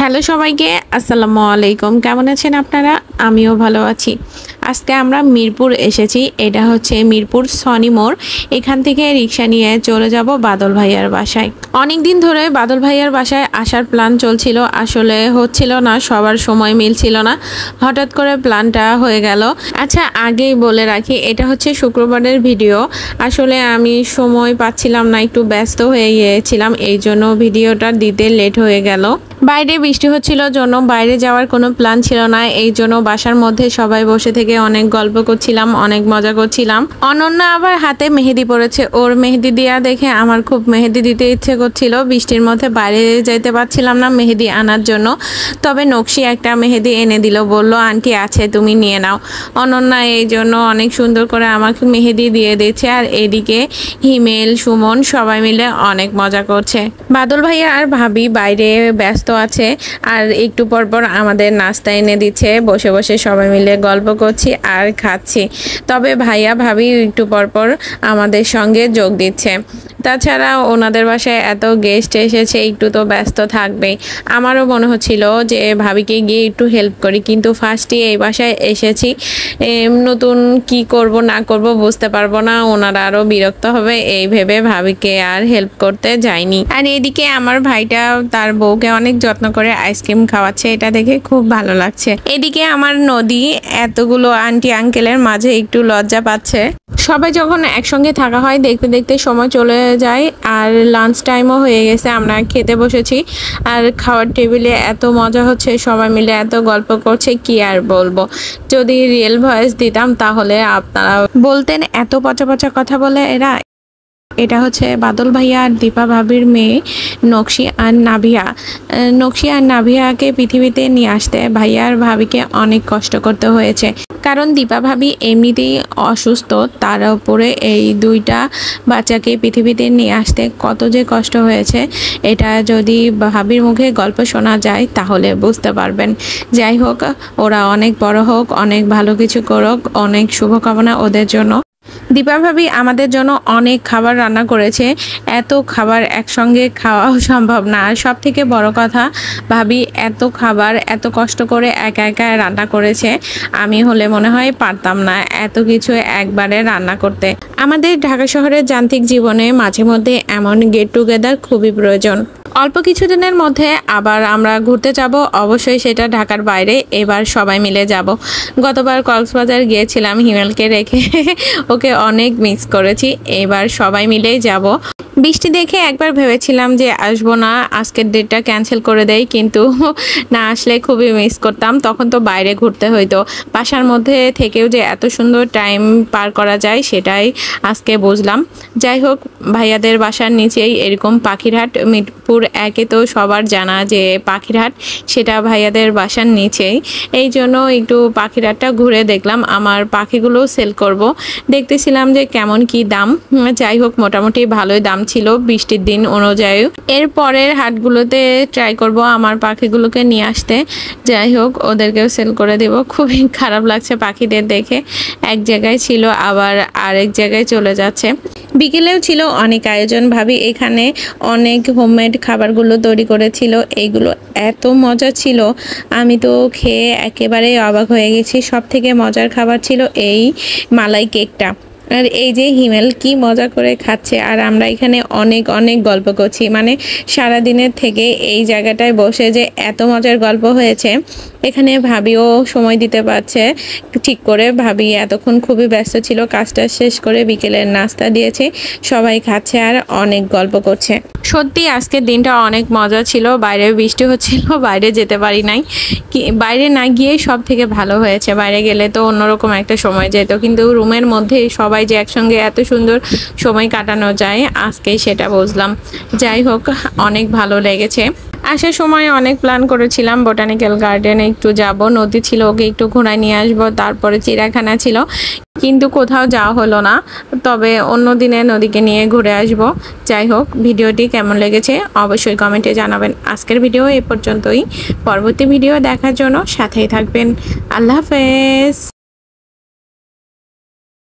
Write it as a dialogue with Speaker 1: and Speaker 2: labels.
Speaker 1: Hello সবাইকে, আসসালামু আলাইকুম। কেমন আছেন আপনারা? আমিও ভালো আছি। আজকে আমরা মিরপুর এসেছি। এটা হচ্ছে মিরপুর সনি মোড়। এখান থেকে রিক্সা নিয়ে চলে যাব বাদল ভাইয়ার বাসায়। অনেক দিন ধরে বাদল ভাইয়ার বাসায় আসার প্ল্যান চলছিল, আসলে হচ্ছিল না, সবার সময় মিলছিল না। হঠাৎ করে প্ল্যানটা হয়ে গেল। আচ্ছা, আগেই বলে রাখি, এটা হচ্ছে শুক্রবারের ভিডিও। আসলে আমি সময় পাচ্ছিলাম না, একটু ব্যস্ত হয়ে গিয়েছিলাম, এই জন্য ভিডিওটা দিতে লেট হয়ে গেল। বাইরে বৃষ্টি হচ্ছিল জন্য বাইরে যাওয়ার কোনো প্ল্যান ছিল না, এই জন্য বাসার মধ্যে সবাই বসে থেকে অনেক গল্প করছিলাম, অনেক মজা করছিলাম। অনন্যা আবার হাতে মেহেদি পড়েছে, ওর মেহেদি দেওয়া দেখে আমার খুব মেহেদি দিতে ইচ্ছে করছিল। বৃষ্টির মধ্যে বাইরে যেতে পারছিলাম না মেহেদি আনার জন্য, তবে নকশি একটা মেহেদি এনে দিল, বলল আন্টি আছে, তুমি নিয়ে নাও। অনন্যা এই জন্য অনেক সুন্দর করে আমাকে মেহেদি দিয়ে দিচ্ছে, আর এদিকে হিমেল, সুমন সবাই মিলে অনেক মজা করছে। বাদল ভাইয়া আর ভাবি বাইরে ব্যস্ত আছে, আর একটু পর পর আমাদের নাস্তা এনে দিচ্ছে। বসে বসে সবাই মিলে গল্প করছি আর খাচ্ছি। তবে ভাইয়া ভাবি একটু পর পর আমাদের সঙ্গে যোগ দিচ্ছে। তাছাড়া ওনাদের বাসায় এত গেস্ট এসেছে, একটু তো ব্যস্ত থাকবেই। আমারও মনে হচ্ছিল যে ভাবিকে গিয়ে একটু হেল্প করি, কিন্তু ফার্স্টে এই বাসায় এসেছি, নতুন কি করব না করব বুঝতে পারবো না, ওনারা আরও বিরক্ত হবে, এই ভেবে ভাবিকে আর হেল্প করতে যাইনি। আর এদিকে আমার ভাইটা তার বউকে অনেক যত্ন করে আইসক্রিম খাওয়াচ্ছে, এটা দেখে খুব ভালো লাগছে। এদিকে আমার নদী এতগুলো আন্টি আঙ্কেলের মাঝে একটু লজ্জা পাচ্ছে। সবাই যখন একসঙ্গে থাকা হয় দেখতে দেখতে সময় চলে যায়, আর লাঞ্চ টাইমও হয়ে গেছে, আমরা খেতে বসেছি। আর খাওয়ার টেবিলে এত মজা হচ্ছে, সবাই মিলে এত গল্প করছে, কি আর বলবো। যদি রিয়েল ভয়েস দিতাম তাহলে আপনারা বলতেন এত পচা পচা কথা বলে এরা। এটা হচ্ছে বাদল ভাইয়া আর দীপা ভাবির মেয়ে নকশি আর নাভিয়া। নকশি আর নাভিয়াকে পৃথিবীতে নিয়ে আসতে ভাইয়া আর ভাবিকে অনেক কষ্ট করতে হয়েছে, কারণ দীপা ভাবি এমনিতেই অসুস্থ, তার উপরে এই দুইটা বাচ্চাকে পৃথিবীতে নিয়ে আসতে কত যে কষ্ট হয়েছে, এটা যদি ভাবির মুখে গল্প শোনা যায় তাহলে বুঝতে পারবেন। যাই হোক, ওরা অনেক বড় হোক, অনেক ভালো কিছু করুক, অনেক শুভকামনা ওদের জন্য। দীপা ভাবি আমাদের জন্য অনেক খাবার রান্না করেছে, এত খাবার একসঙ্গে খাওয়াও সম্ভব না। আর সব থেকে বড় কথা, ভাবি এত খাবার এত কষ্ট করে একা একা রান্না করেছে, আমি হলে মনে হয় পারতাম না এত কিছু একবারে রান্না করতে। আমাদের ঢাকা শহরের যান্ত্রিক জীবনে মাঝে মধ্যে এমন গেট টুগেদার খুবই প্রয়োজন। অল্প কিছুদিনের মধ্যে আবার আমরা ঘুরতে যাব, অবশ্যই সেটা ঢাকার বাইরে। এবার সবাই মিলে যাব। গতবার কক্সবাজার গিয়েছিলাম হিমেলকে রেখে, ওকে অনেক মিস করেছি। এবার সবাই মিলেই যাব। বৃষ্টি দেখে একবার ভেবেছিলাম যে আসবো না, আজকের ডেটটা ক্যান্সেল করে দেই, কিন্তু না আসলে খুবই মিস করতাম। তখন তো বাইরে ঘুরতে হইতো, বাসার মধ্যে থেকেও যে এত সুন্দর টাইম পার করা যায় সেটাই আজকে বুঝলাম। যাই হোক, ভাইয়াদের বাসার নিচেই এরকম পাখিরহাট, মিরপুর একে তো সবার জানা যে পাখিরহাট, সেটা ভাইয়াদের বাসার নিচেই। এই জন্য একটু পাখিরহাটটা ঘুরে দেখলাম। আমার পাখিগুলো সেল করব, দেখতেছিলাম যে কেমন কি দাম। যাই হোক, মোটামুটি ভালোই দাম ছিল বৃষ্টির দিন অনুযায়ী। এর পরের হাটগুলোতে ট্রাই করব আমার পাখিগুলোকে নিয়ে আসতে। যাই হোক, ওদেরকেও সেল করে দেব। খুবই খারাপ লাগছে পাখিদের দেখে, এক জায়গায় ছিল আবার আরেক জায়গায় চলে যাচ্ছে। বিকেলেও ছিল অনেক আয়োজন, ভাবি এখানে অনেক হোমমেড খাবারগুলো তৈরি করেছিল, এইগুলো এত মজা ছিল, আমি তো খেয়ে একেবারে অবাক হয়ে গেছি। সব থেকে মজার খাবার ছিল এই মালাই কেকটা। আর এই যে হিমেল কি মজা করে খাচ্ছে, আর আমরা এখানে অনেক অনেক গল্প করছি, মানে সারাদিনের থেকে এই জায়গাটায় বসে যে এত মজার গল্প হয়েছে। এখানে ভাবিও সময় দিতে পারছে ঠিক করে, ভাবি এতক্ষণ খুবই ব্যস্ত ছিল, কাজটা শেষ করে বিকেলের নাস্তা দিয়েছে, সবাই খাচ্ছে আর অনেক গল্প করছে। সত্যি আজকের দিনটা অনেক মজা ছিল। বাইরে বৃষ্টি হচ্ছিল, বাইরে যেতে পারি নাই, বাইরে না গিয়ে সব থেকে ভালো হয়েছে। বাইরে গেলে তো অন্যরকম একটা সময় যেত, কিন্তু রুমের মধ্যে সবাই যে একসঙ্গে এত সুন্দর সময় কাটানো যায় আজকে সেটা বুঝলাম। যাই হোক, অনেক ভালো লেগেছে। আসার সময় অনেক প্ল্যান করেছিলাম, বোটানিক্যাল গার্ডেনে একটু যাব, নদী ছিল ওকে একটু ঘোরায় নিয়ে আসবো, তারপরে চিড়িয়াখানা ছিল, কিন্তু কোথাও যাওয়া হলো না। তবে অন্য দিনে নদীকে নিয়ে ঘুরে আসব। যাই হোক, ভিডিওটি কেমন লেগেছে অবশ্যই কমেন্টে জানাবেন। আজকের ভিডিও এ পর্যন্তই, পরবর্তী ভিডিও দেখার জন্য সাথেই থাকবেন। আল্লাহ হাফেজ।